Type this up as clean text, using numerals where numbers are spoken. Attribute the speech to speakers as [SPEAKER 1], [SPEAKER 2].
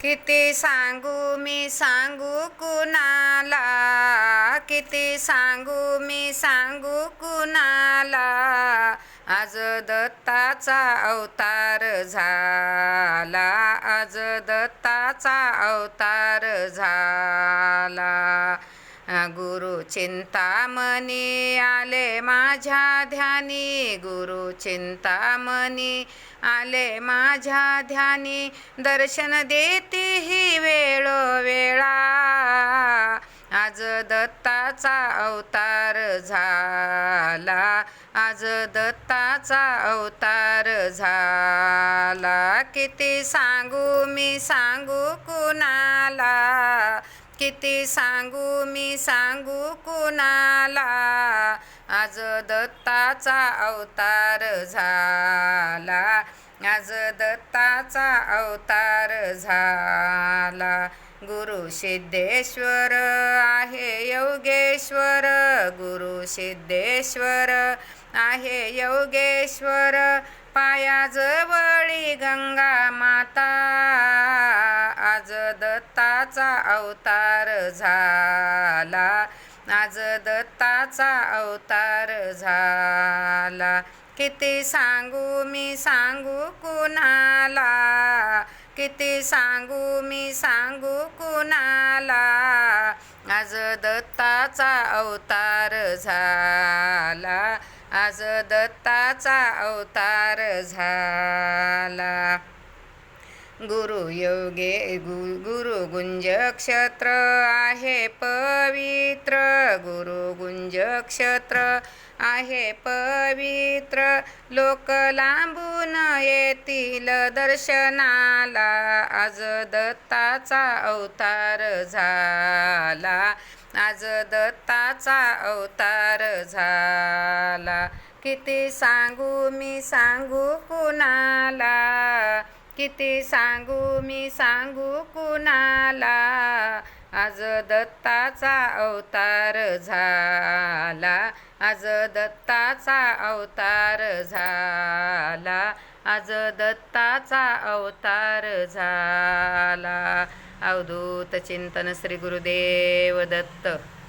[SPEAKER 1] किती सांगू मी सांगू कुणाला, किती सांगू मी सांगू कुणाला, आज दत्ताचा अवतार झाला, आज दत्ताचा अवतार झाला. गुरु चिंतामणी आले माझ्या ध्यानी, गुरु चिंतामणी आले माझ्या ध्यानी, दर्शन देती ही वेळोवेळा, आज दत्ताचा अवतार झाला, आज दत्ताचा अवतार झाला. किती सांगू मी सांगू कुणाला, किती सांगू मी सांगू कुणाला, आज दत्ताचा अवतार झाला, आज दत्ताचा अवतार झाला. गुरु सिद्धेश्वर आहे योगेश्वर, गुरु सिद्धेश्वर आहे योगेश्वर, पायाजवळी गंगा माता, आज दत्ताचा अवतार झाला, आज दत्ताचा अवतार झाला. किती सांगू मी सांगू कुणाला, किती सांगू मी सांगू कुणाला, आज दत्ताचा अवतार झाला, आज दत्ताचा अवतार झाला. गुरु गुंज क्षत्र आहे पवित्र, गुरु गुंज क्षत्र आहे पवित्र, लोक लांबून येतील दर्शनाला, आज दत्ताचा अवतार झाला, आज दत्ताचा अवतार झाला. किती सांगू मी सांगू कुणाला, किती सांगू मी सांगू कुणाला, आज दत्ताचा अवतार झाला, आज दत्ताचा अवतार झाला, आज दत्ताचा अवतार झाला. अवधूत चिंतन श्री गुरुदेव दत्त.